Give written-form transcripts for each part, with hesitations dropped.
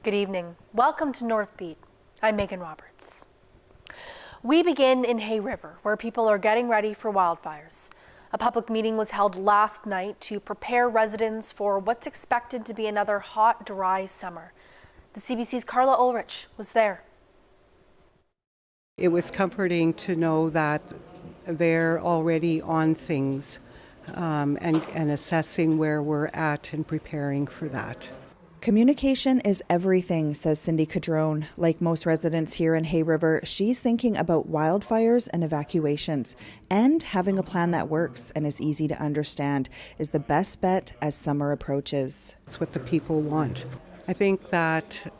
Good evening. Welcome to Northbeat. I'm Megan Roberts. We begin in Hay River, where people are getting ready for wildfires. A public meeting was held last night to prepare residents for what's expected to be another hot, dry summer. The CBC's Carla Ulrich was there. It was comforting to know that they're already on things and assessing where we're at and preparing for that. Communication is everything, says Cindy Cadrone. Like most residents here in Hay River, she's thinking about wildfires and evacuations. And having a plan that works and is easy to understand is the best bet as summer approaches. It's what the people want. I think that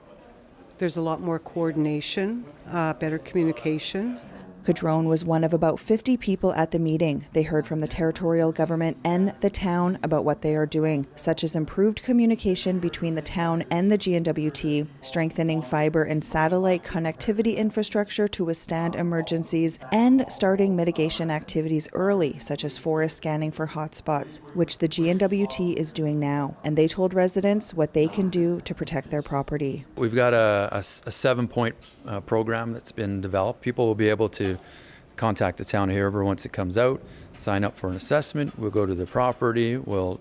there's a lot more coordination, better communication. Cadrone was one of about 50 people at the meeting. They heard from the territorial government and the town about what they are doing, such as improved communication between the town and the GNWT, strengthening fiber and satellite connectivity infrastructure to withstand emergencies, and starting mitigation activities early, such as forest scanning for hotspots, which the GNWT is doing now. And they told residents what they can do to protect their property. We've got a 7-point program that's been developed. People will be able to contact the town of Hay River once it comes out, sign up for an assessment. We'll go to the property, we'll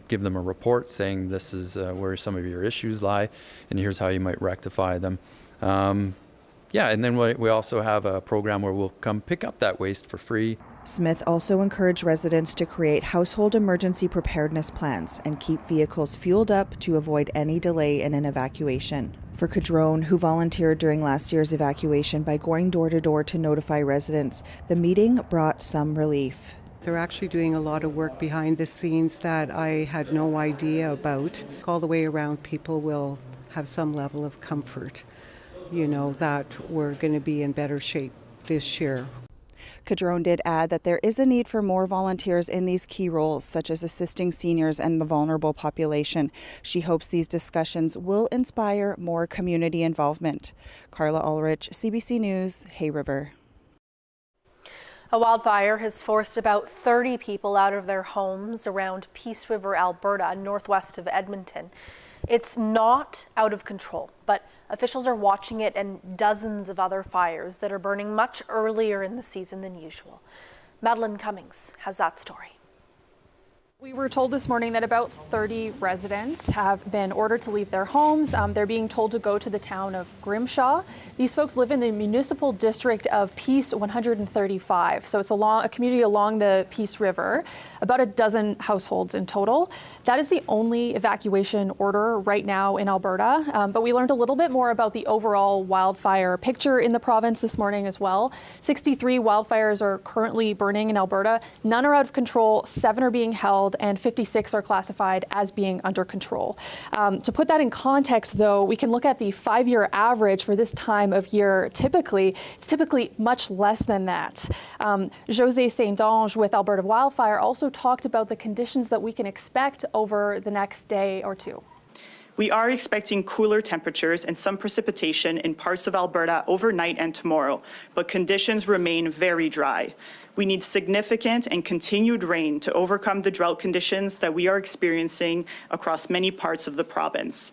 give them a report saying this is where some of your issues lie and here's how you might rectify them. And then we also have a program where we'll come pick up that waste for free. Smith also encouraged residents to create household emergency preparedness plans and keep vehicles fueled up to avoid any delay in an evacuation. For Cadrone, who volunteered during last year's evacuation by going door to door to notify residents, the meeting brought some relief. They're actually doing a lot of work behind the scenes that I had no idea about. All the way around, people will have some level of comfort, that we're going to be in better shape this year. Cadrone did add that there is a need for more volunteers in these key roles, such as assisting seniors and the vulnerable population. She hopes these discussions will inspire more community involvement. Carla Ulrich, CBC News, Hay River. A wildfire has forced about 30 people out of their homes around Peace River, Alberta, northwest of Edmonton. It's not out of control, but officials are watching it and dozens of other fires that are burning much earlier in the season than usual. Madeline Cummings has that story. We were told this morning that about 30 residents have been ordered to leave their homes. They're being told to go to the town of Grimshaw. These folks live in the municipal district of Peace 135. So it's a community along the Peace River, about a dozen households in total. That is the only evacuation order right now in Alberta. But we learned a little bit more about the overall wildfire picture in the province this morning as well. 63 wildfires are currently burning in Alberta. None are out of control, 7 are being held, and 56 are classified as being under control. To put that in context, though, we can look at the 5-year average for this time of year. It's typically much less than that. José Saint-Onge with Alberta Wildfire also talked about the conditions that we can expect over the next day or two. We are expecting cooler temperatures and some precipitation in parts of Alberta overnight and tomorrow, but conditions remain very dry. We need significant and continued rain to overcome the drought conditions that we are experiencing across many parts of the province.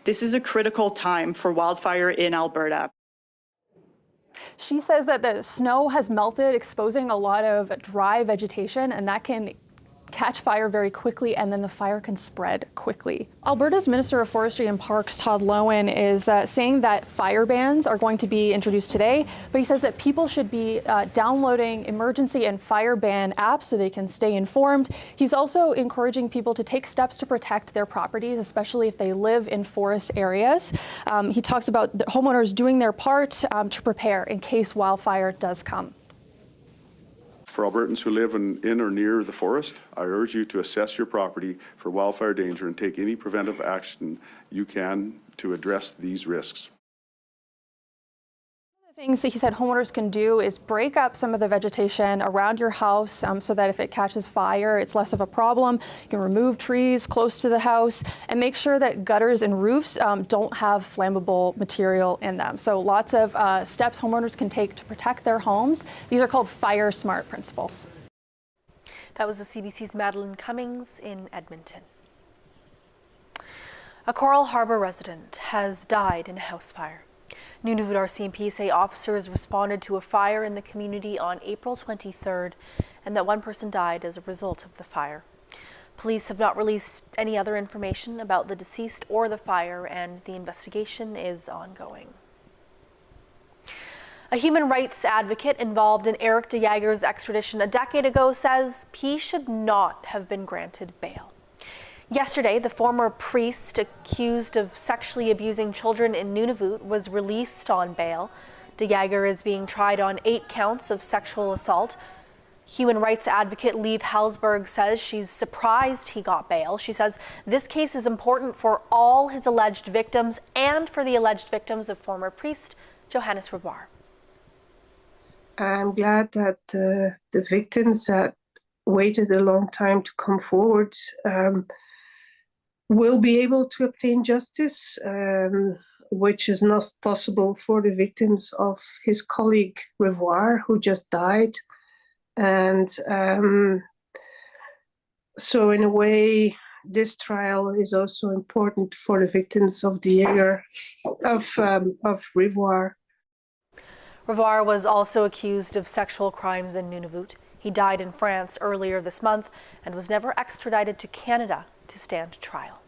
This is a critical time for wildfire in Alberta. She says that the snow has melted, exposing a lot of dry vegetation, and that can catch fire very quickly, and then the fire can spread quickly. Alberta's Minister of Forestry and Parks, Todd Loewen, is saying that fire bans are going to be introduced today, but he says that people should be downloading emergency and fire ban apps so they can stay informed. He's also encouraging people to take steps to protect their properties, especially if they live in forest areas. He talks about the homeowners doing their part to prepare in case wildfire does come. For Albertans who live in or near the forest, I urge you to assess your property for wildfire danger and take any preventive action you can to address these risks. Things that he said homeowners can do is break up some of the vegetation around your house so that if it catches fire, it's less of a problem. You can remove trees close to the house and make sure that gutters and roofs don't have flammable material in them. So lots of steps homeowners can take to protect their homes. These are called fire smart principles. That was the CBC's Madeline Cummings in Edmonton. A Coral Harbour resident has died in a house fire. Nunavut RCMP say officers responded to a fire in the community on April 23rd and that one person died as a result of the fire. Police have not released any other information about the deceased or the fire, and the investigation is ongoing. A human rights advocate involved in Eric de Jager's extradition a decade ago says he should not have been granted bail. Yesterday, the former priest accused of sexually abusing children in Nunavut was released on bail. De Jager is being tried on 8 counts of sexual assault. Human rights advocate Liv Halsberg says she's surprised he got bail. She says this case is important for all his alleged victims and for the alleged victims of former priest Johannes Revoir. I'm glad that the victims that waited a long time to come forward will be able to obtain justice, which is not possible for the victims of his colleague Revoir, who just died. And so in a way, this trial is also important for the victims of de Jager, of Revoir. Revoir was also accused of sexual crimes in Nunavut. He died in France earlier this month and was never extradited to Canada to stand trial.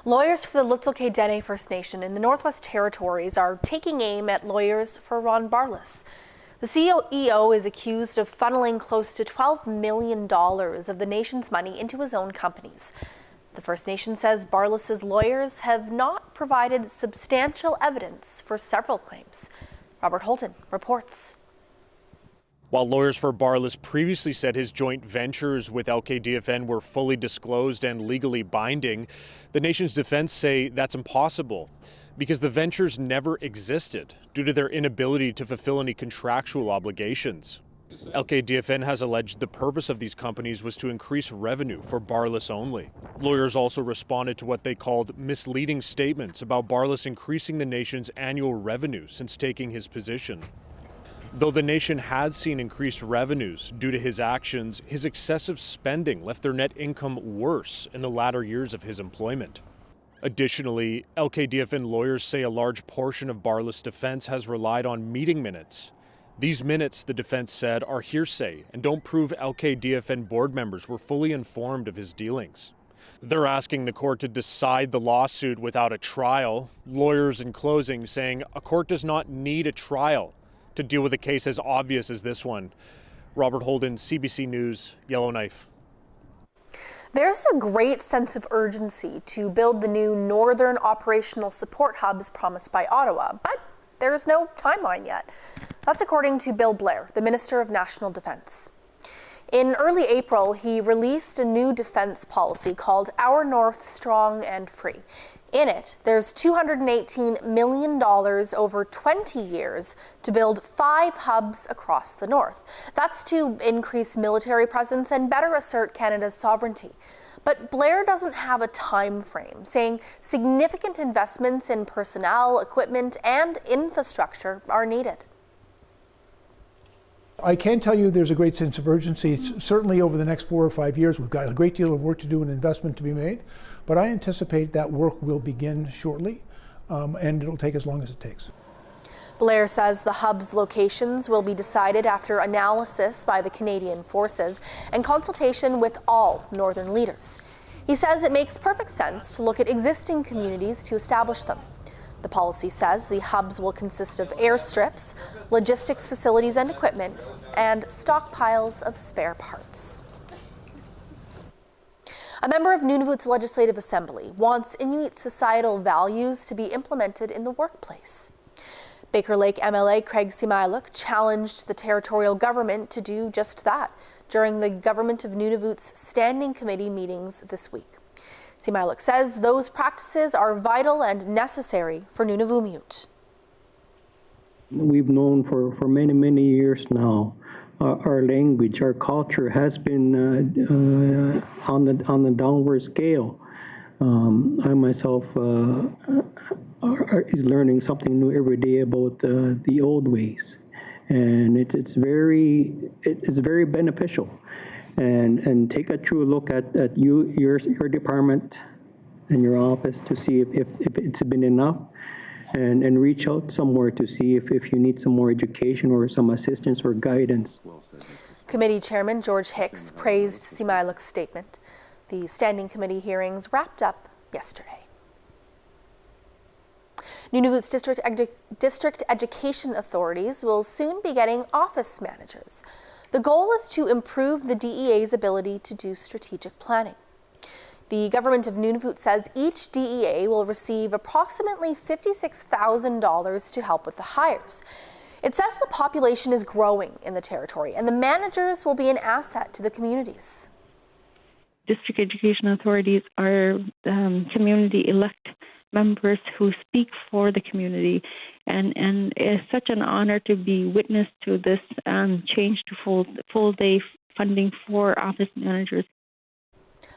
Lawyers for the Little Dene First Nation in the Northwest Territories are taking aim at lawyers for Ron Barlas. The CEO is accused of funneling close to $12 million of the nation's money into his own companies. The First Nation says Barlas's lawyers have not provided substantial evidence for several claims. Robert Holden reports. While lawyers for Barlas previously said his joint ventures with LKDFN were fully disclosed and legally binding, the nation's defense say that's impossible because the ventures never existed due to their inability to fulfill any contractual obligations. LKDFN has alleged the purpose of these companies was to increase revenue for Barlas only. Lawyers also responded to what they called misleading statements about Barlas increasing the nation's annual revenue since taking his position. Though the nation had seen increased revenues due to his actions, his excessive spending left their net income worse in the latter years of his employment. Additionally, LKDFN lawyers say a large portion of Barlas' defense has relied on meeting minutes. These minutes, the defense said, are hearsay and don't prove LKDFN board members were fully informed of his dealings. They're asking the court to decide the lawsuit without a trial. Lawyers in closing saying a court does not need a trial to deal with a case as obvious as this one. Robert Holden, CBC News, Yellowknife. There's a great sense of urgency to build the new northern operational support hubs promised by Ottawa, but there's no timeline yet. That's according to Bill Blair, the Minister of National Defence. In early April, he released a new defence policy called Our North Strong and Free. In it, there's $218 million over 20 years to build 5 hubs across the north. That's to increase military presence and better assert Canada's sovereignty. But Blair doesn't have a time frame, saying significant investments in personnel, equipment, and infrastructure are needed. I can tell you there's a great sense of urgency. Certainly over the next 4 or 5 years, we've got a great deal of work to do and investment to be made. But I anticipate that work will begin shortly, and it'll take as long as it takes. Blair says the hub's locations will be decided after analysis by the Canadian Forces and consultation with all northern leaders. He says it makes perfect sense to look at existing communities to establish them. The policy says the hubs will consist of airstrips, logistics facilities and equipment, and stockpiles of spare parts. A member of Nunavut's Legislative Assembly wants Inuit societal values to be implemented in the workplace. Baker Lake MLA Craig Simailuk challenged the territorial government to do just that during the Government of Nunavut's Standing Committee meetings this week. Simailuk says those practices are vital and necessary for Nunavummiut. We've known for many, many years now our language, our culture has been on the downward scale. I myself is learning something new every day about the old ways. and it's very beneficial. And take a true look at your department and your office to see if it's been enough, and reach out somewhere to see if you need some more education or some assistance or guidance. Committee Chairman George Hicks praised Simailuk's statement. The Standing Committee hearings wrapped up yesterday. Nunavut's district education authorities will soon be getting office managers. The goal is to improve the DEA's ability to do strategic planning. The government of Nunavut says each DEA will receive approximately $56,000 to help with the hires. It says the population is growing in the territory and the managers will be an asset to the communities. District education authorities are community elect members who speak for the community, and it's such an honor to be witness to this change to full day funding for office managers.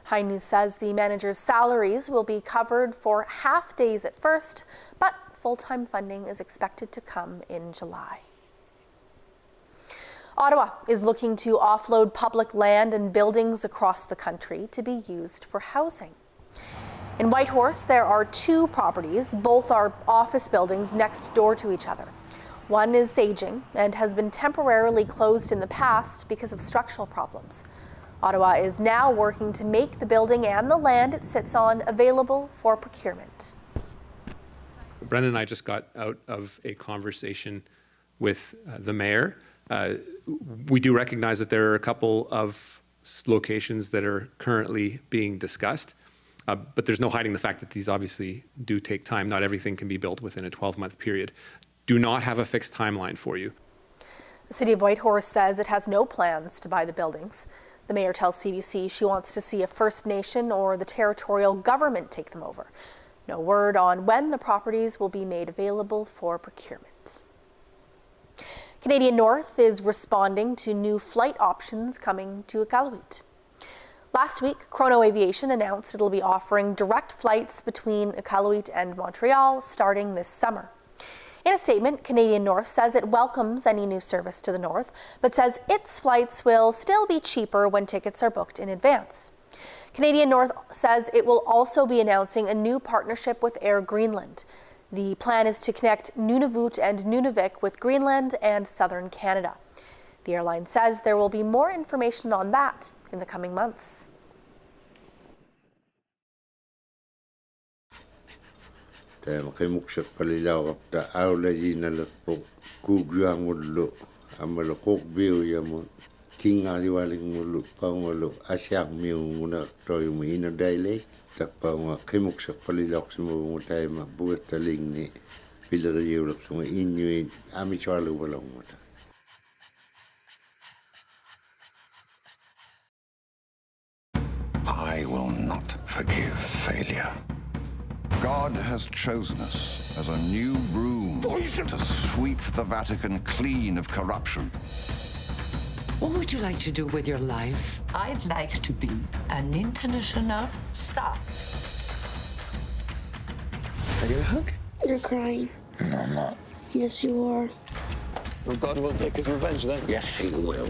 High News says the managers' salaries will be covered for half days at first, but full-time funding is expected to come in July. Ottawa is looking to offload public land and buildings across the country to be used for housing. In Whitehorse, there are 2 properties. Both are office buildings next door to each other. One is aging and has been temporarily closed in the past because of structural problems. Ottawa is now working to make the building and the land it sits on available for procurement. Brendan and I just got out of a conversation with the mayor. We do recognize that there are a couple of locations that are currently being discussed, but there's no hiding the fact that these obviously do take time. Not everything can be built within a 12-month period. Do not have a fixed timeline for you. The City of Whitehorse says it has no plans to buy the buildings. The mayor tells CBC she wants to see a First Nation or the territorial government take them over. No word on when the properties will be made available for procurement. Canadian North is responding to new flight options coming to Iqaluit. Last week, Chrono Aviation announced it'll be offering direct flights between Iqaluit and Montreal starting this summer. In a statement, Canadian North says it welcomes any new service to the North, but says its flights will still be cheaper when tickets are booked in advance. Canadian North says it will also be announcing a new partnership with Air Greenland. The plan is to connect Nunavut and Nunavik with Greenland and southern Canada. The airline says there will be more information on that in the coming months. I will not forgive failure. God has chosen us as a new broom to sweep the Vatican clean of corruption. What would you like to do with your life? I'd like to be an international star. Can I get a hug? You're crying. No, I'm not. Yes, you are. Well, God will take his revenge then. Yes, he will.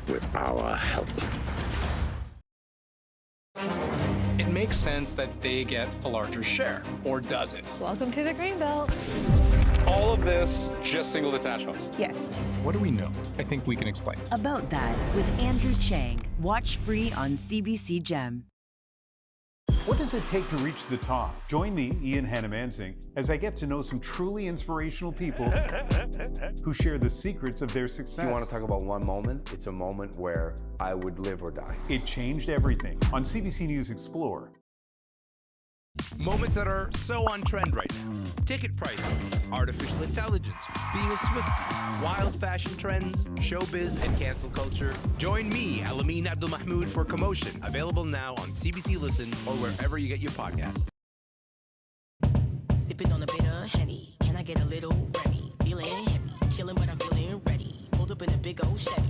With our help. It makes sense that they get a larger share, or does it? Welcome to the Greenbelt. All of this, just single detached homes? Yes. What do we know? I think we can explain. About that with Andrew Chang. Watch free on CBC Gem. What does it take to reach the top? Join me, Ian Hannamansing, as I get to know some truly inspirational people who share the secrets of their success. If you want to talk about one moment, it's a moment where I would live or die. It changed everything on CBC News Explore. Moments that are so on trend right now. Ticket pricing, artificial intelligence, being a Swiftie, wild fashion trends, showbiz, and cancel culture. Join me, Alameen Abdul-Mahmoud, for Commotion, available now on CBC Listen or wherever you get your podcasts. Sipping on a bit of Henny, can I get a little Remy? Feeling heavy, chilling but I'm feeling ready. Pulled up in a big old Chevy.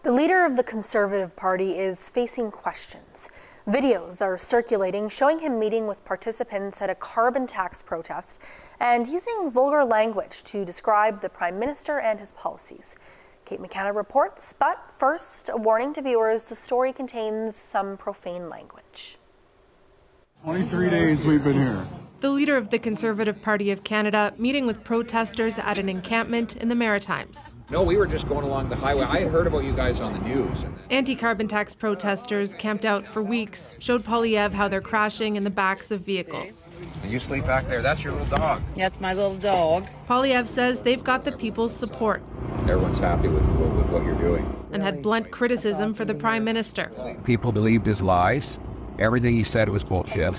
The leader of the Conservative Party is facing questions. Videos are circulating showing him meeting with participants at a carbon tax protest and using vulgar language to describe the Prime Minister and his policies. Kate McKenna reports, but first, a warning to viewers, the story contains some profane language. 23 days we've been here. The leader of the Conservative Party of Canada meeting with protesters at an encampment in the Maritimes. No, we were just going along the highway. I had heard about you guys on the news. Anti-carbon tax protesters camped out for weeks, showed Polyev how they're crashing in the backs of vehicles. You sleep back there. That's your little dog. That's my little dog. Polyev says they've got the people's support. Everyone's happy with what you're doing. And had blunt criticism for the Prime Minister. People believed his lies. Everything he said was bullshit.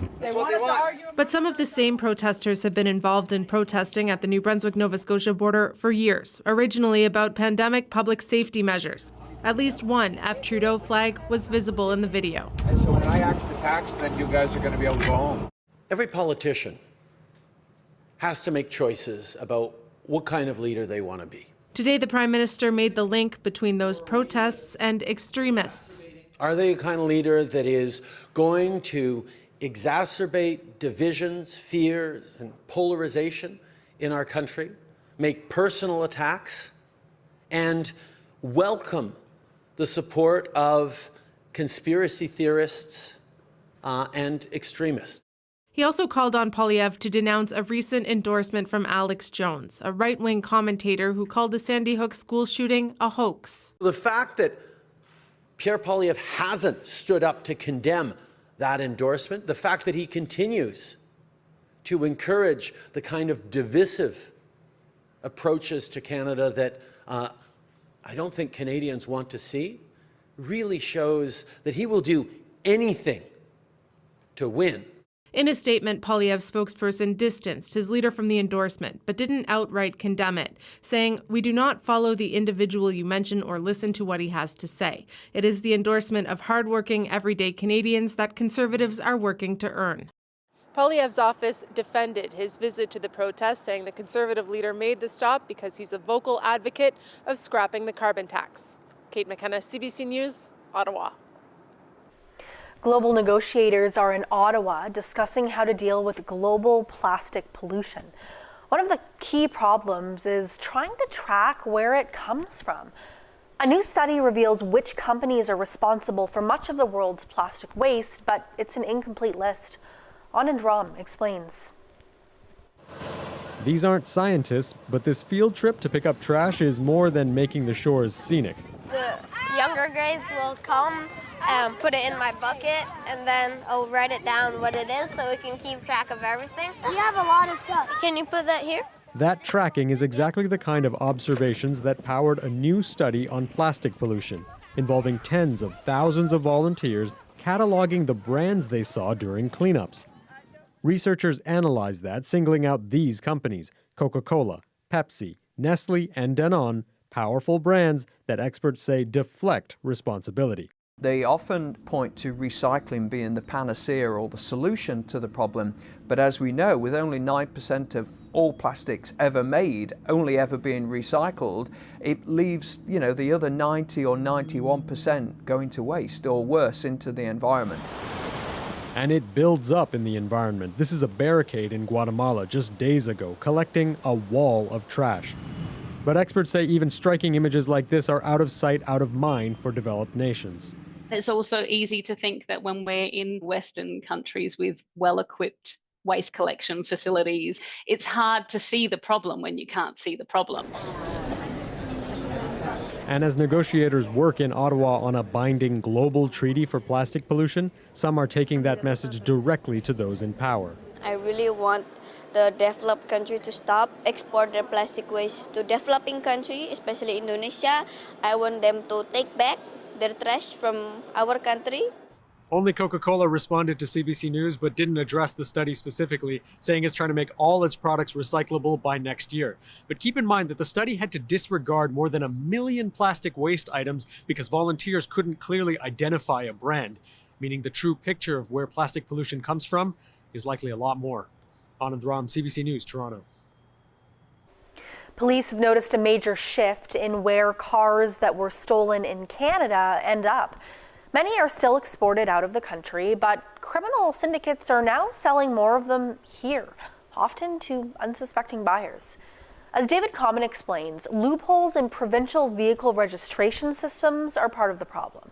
But some of the same protesters have been involved in protesting at the New Brunswick-Nova Scotia border for years, originally about pandemic public safety measures. At least one F. Trudeau flag was visible in the video. And so when I axe the tax, then you guys are going to be able to go home. Every politician has to make choices about what kind of leader they want to be. Today, the Prime Minister made the link between those protests and extremists. Are they a kind of leader that is going to exacerbate divisions, fears, and polarization in our country, make personal attacks, and welcome the support of conspiracy theorists and extremists? He also called on Polyev to denounce a recent endorsement from Alex Jones, a right-wing commentator who called the Sandy Hook school shooting a hoax. The fact that Pierre Poilievre hasn't stood up to condemn that endorsement, the fact that he continues to encourage the kind of divisive approaches to Canada that I don't think Canadians want to see, really shows that he will do anything to win. In a statement, Poilievre's spokesperson distanced his leader from the endorsement, but didn't outright condemn it, saying, "We do not follow the individual you mention or listen to what he has to say. It is the endorsement of hardworking, everyday Canadians that Conservatives are working to earn." Poilievre's office defended his visit to the protest, saying the Conservative leader made the stop because he's a vocal advocate of scrapping the carbon tax. Kate McKenna, CBC News, Ottawa. Global negotiators are in Ottawa discussing how to deal with global plastic pollution. One of the key problems is trying to track where it comes from. A new study reveals which companies are responsible for much of the world's plastic waste, but it's an incomplete list. Anand Ram explains. These aren't scientists, but this field trip to pick up trash is more than making the shores scenic. The younger grades will come and put it in my bucket, and then I'll write it down what it is so we can keep track of everything. You have a lot of stuff. Can you put that here? That tracking is exactly the kind of observations that powered a new study on plastic pollution, involving tens of thousands of volunteers cataloging the brands they saw during cleanups. Researchers analyzed that, singling out these companies: Coca-Cola, Pepsi, Nestle, and Danone, powerful brands that experts say deflect responsibility. They often point to recycling being the panacea or the solution to the problem, but as we know, with only 9% of all plastics ever made only ever being recycled, it leaves, the other 90 or 91% going to waste, or worse, into the environment. And it builds up in the environment. This is a barricade in Guatemala just days ago, collecting a wall of trash. But experts say even striking images like this are out of sight, out of mind for developed nations. It's also easy to think that when we're in Western countries with well-equipped waste collection facilities, it's hard to see the problem when you can't see the problem. And as negotiators work in Ottawa on a binding global treaty for plastic pollution, some are taking that message directly to those in power. I really want the developed country to stop export their plastic waste to developing country, especially Indonesia. I want them to take back their trash from our country. Only Coca-Cola responded to CBC News but didn't address the study specifically, saying it's trying to make all its products recyclable by next year. But keep in mind that the study had to disregard more than 1 million plastic waste items because volunteers couldn't clearly identify a brand, meaning the true picture of where plastic pollution comes from is likely a lot more. Anand Ram, CBC News, Toronto. Police have noticed a major shift in where cars that were stolen in Canada end up. Many are still exported out of the country, but criminal syndicates are now selling more of them here, often to unsuspecting buyers. As David Common explains, loopholes in provincial vehicle registration systems are part of the problem.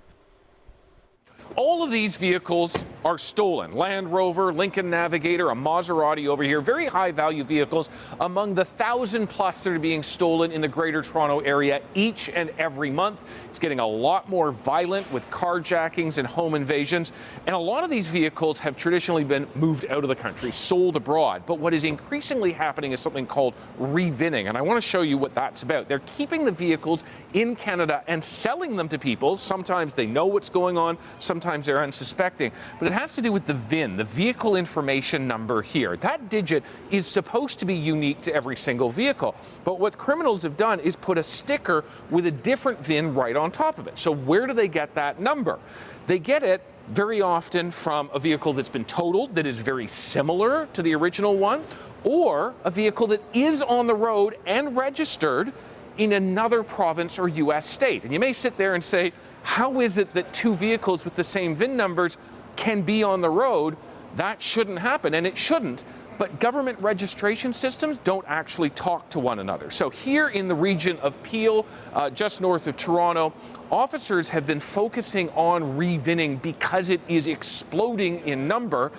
All of these vehicles are stolen. Land Rover, Lincoln Navigator, a Maserati over here, very high value vehicles among the 1,000+ that are being stolen in the Greater Toronto area each and every month. It's getting a lot more violent with carjackings and home invasions. And a lot of these vehicles have traditionally been moved out of the country, sold abroad. But what is increasingly happening is something called revinning. And I want to show you what that's about. They're keeping the vehicles in Canada and selling them to people. Sometimes they know what's going on, sometimes they're unsuspecting. But it has to do with the VIN, the vehicle information number here. That digit is supposed to be unique to every single vehicle. But what criminals have done is put a sticker with a different VIN right on top of it. So where do they get that number? They get it very often from a vehicle that's been totaled that is very similar to the original one, or a vehicle that is on the road and registered in another province or U.S. state. And you may sit there and say, how is it that two vehicles with the same VIN numbers can be on the road? That shouldn't happen, and it shouldn't. But government registration systems don't actually talk to one another. So here in the region of Peel, just north of Toronto, officers have been focusing on revinning because it is exploding in number.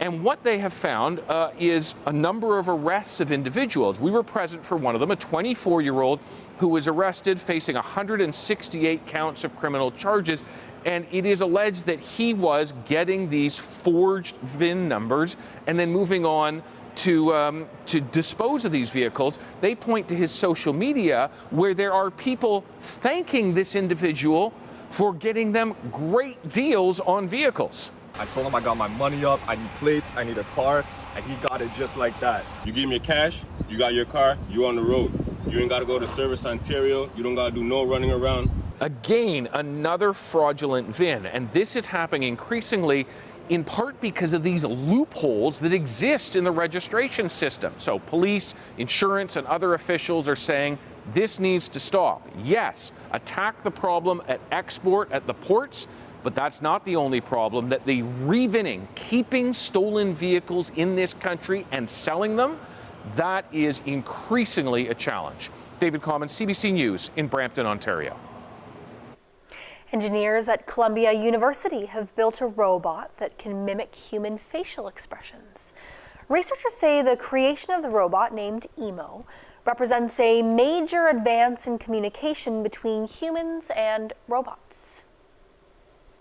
And what they have found is a number of arrests of individuals. We were present for one of them, a 24-year-old who was arrested facing 168 counts of criminal charges. And it is alleged that he was getting these forged VIN numbers and then moving on to dispose of these vehicles. They point to his social media where there are people thanking this individual for getting them great deals on vehicles. I told him I got my money up, I need plates, I need a car, and he got it just like that. You give me your cash, you got your car, you on the road. You ain't gotta go to Service Ontario, you don't gotta do no running around. Again, another fraudulent VIN, and this is happening increasingly in part because of these loopholes that exist in the registration system. So police, insurance, and other officials are saying this needs to stop. Yes, attack the problem at export at the ports, but that's not the only problem. That the revinning, keeping stolen vehicles in this country and selling them, that is increasingly a challenge. David Common, CBC News in Brampton, Ontario. Engineers at Columbia University have built a robot that can mimic human facial expressions. Researchers say the creation of the robot, named Emo, represents a major advance in communication between humans and robots.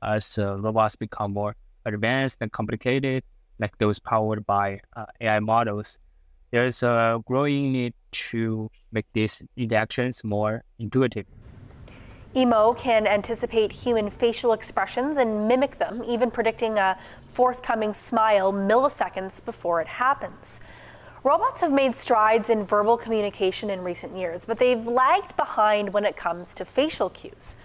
As robots become more advanced and complicated, like those powered by AI models, there's a growing need to make these interactions more intuitive. Emo can anticipate human facial expressions and mimic them, even predicting a forthcoming smile milliseconds before it happens. Robots have made strides in verbal communication in recent years, but they've lagged behind when it comes to facial cues.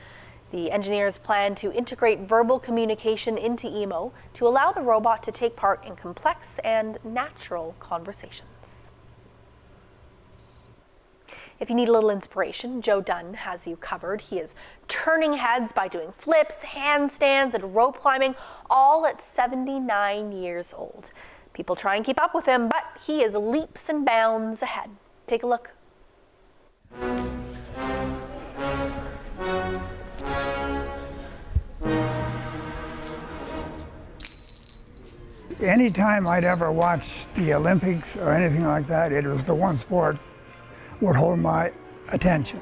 The engineers plan to integrate verbal communication into Emo to allow the robot to take part in complex and natural conversations. If you need a little inspiration, Joe Dunn has you covered. He is turning heads by doing flips, handstands, and rope climbing, all at 79 years old. People try and keep up with him, but he is leaps and bounds ahead. Take a look. Anytime I'd ever watched the Olympics or anything like that, it was the one sport would hold my attention.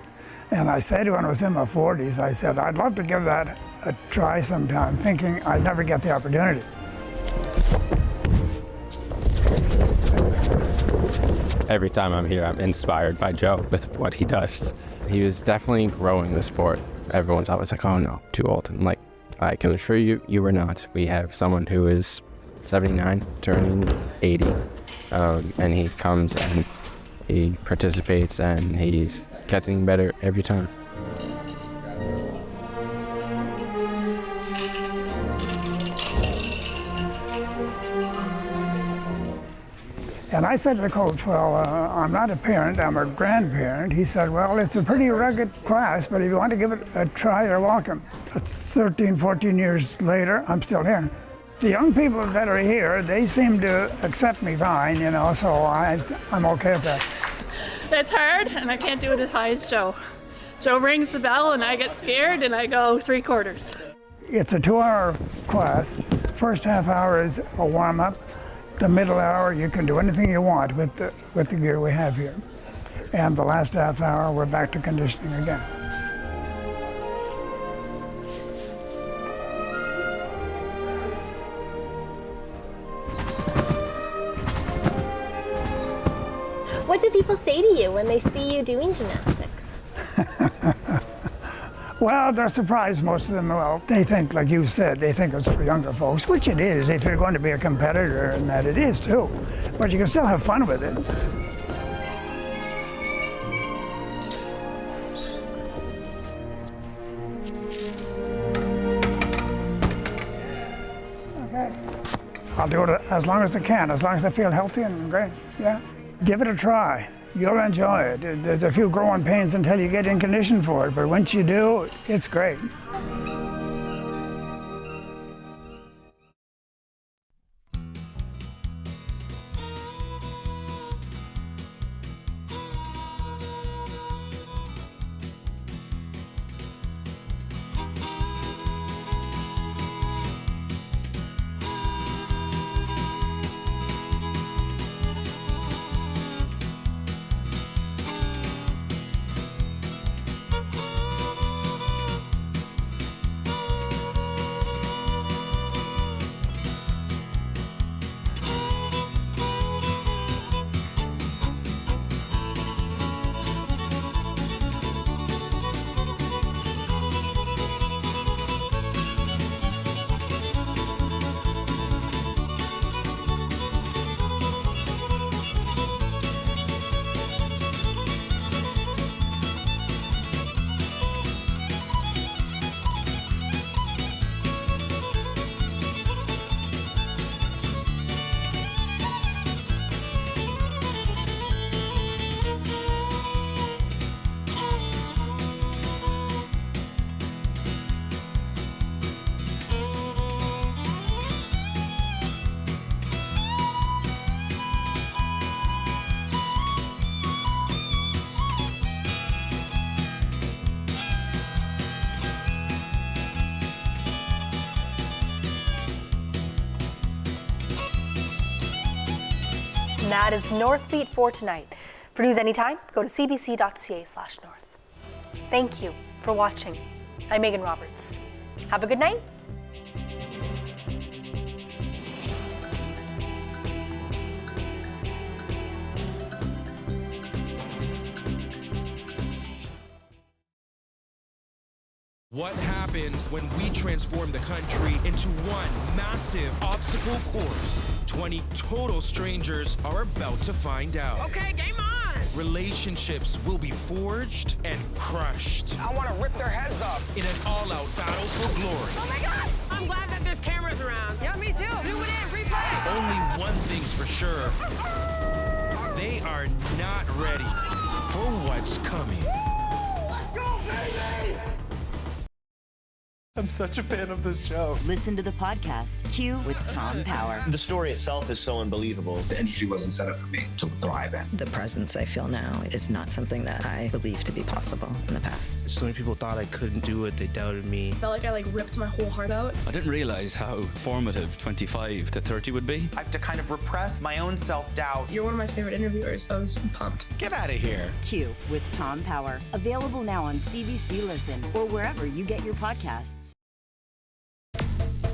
And I said when I was in my 40s, I said, I'd love to give that a try sometime, thinking I'd never get the opportunity. Every time I'm here, I'm inspired by Joe with what he does. He was definitely growing the sport. Everyone's always like, oh no, too old. And like, I can assure you, you were not. We have someone who is 79, turning 80, and he comes and he participates and he's getting better every time. And I said to the coach, well, I'm not a parent, I'm a grandparent. He said, well, it's a pretty rugged class, but if you want to give it a try, you're welcome. 13, 14 years later, I'm still here. The young people that are here, they seem to accept me fine, you know, so I'm okay with that. It's hard, and I can't do it as high as Joe. Joe rings the bell, and I get scared, and I go 3/4. It's a 2-hour class. First half hour is a warm-up. The middle hour, you can do anything you want with the gear we have here. And the last half hour, we're back to conditioning again. What do people say to you when they see you doing gymnastics? Well, they're surprised, most of them. Well, they think, like you said, they think it's for younger folks, which it is if you're going to be a competitor, and that it is too. But you can still have fun with it. Okay. I'll do it as long as I can, as long as I feel healthy and great. Yeah. Give it a try. You'll enjoy it. There's a few growing pains until you get in condition for it, but once you do, it's great. And that is Northbeat for tonight. For news anytime, go to cbc.ca/north. Thank you for watching. I'm Megan Roberts. Have a good night. What happens when we transform the country into one massive obstacle course? 20 total strangers are about to find out. Okay, game on! Relationships will be forged and crushed. I want to rip their heads off. In an all-out battle for glory. Oh my God! I'm glad that there's cameras around. Yeah, me too. Do it in, replay. Only one thing's for sure. They are not ready for what's coming. Let's go, baby! I'm such a fan of this show. Listen to the podcast, Q with Tom Power. The story itself is so unbelievable. The industry wasn't set up for me to thrive in. The presence I feel now is not something that I believed to be possible in the past. So many people thought I couldn't do it. They doubted me. I felt like I ripped my whole heart out. I didn't realize how formative 25 to 30 would be. I have to kind of repress my own self-doubt. You're one of my favorite interviewers, so I was pumped. Get out of here. Q with Tom Power. Available now on CBC Listen or wherever you get your podcasts.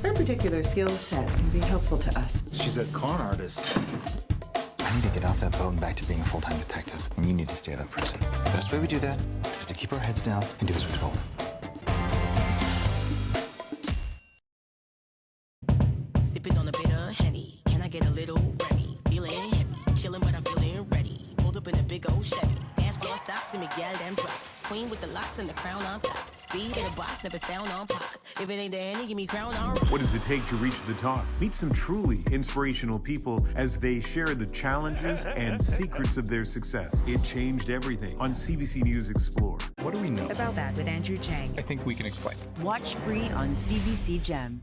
Her particular skill set can be helpful to us. She's a con artist. I need to get off that boat and back to being a full-time detective, and you need to stay out of prison. The best way we do that is to keep our heads down and do as we're told. Sipping on a bit of Henny. Can I get a little Remy? Feeling heavy, chilling but I'm feeling ready. Pulled up in a big old Chevy. Dance floor stops and Miguel them drops. Queen with the locks and the crown on top. Speed in a box, never sound on pause. If it ain't the Henny, give me crown on. What does it take to reach the top? Meet some truly inspirational people as they share the challenges and secrets of their success. It changed everything on CBC News Explore. What do we know About that with Andrew Chang. I think we can explain. Watch free on CBC Gem.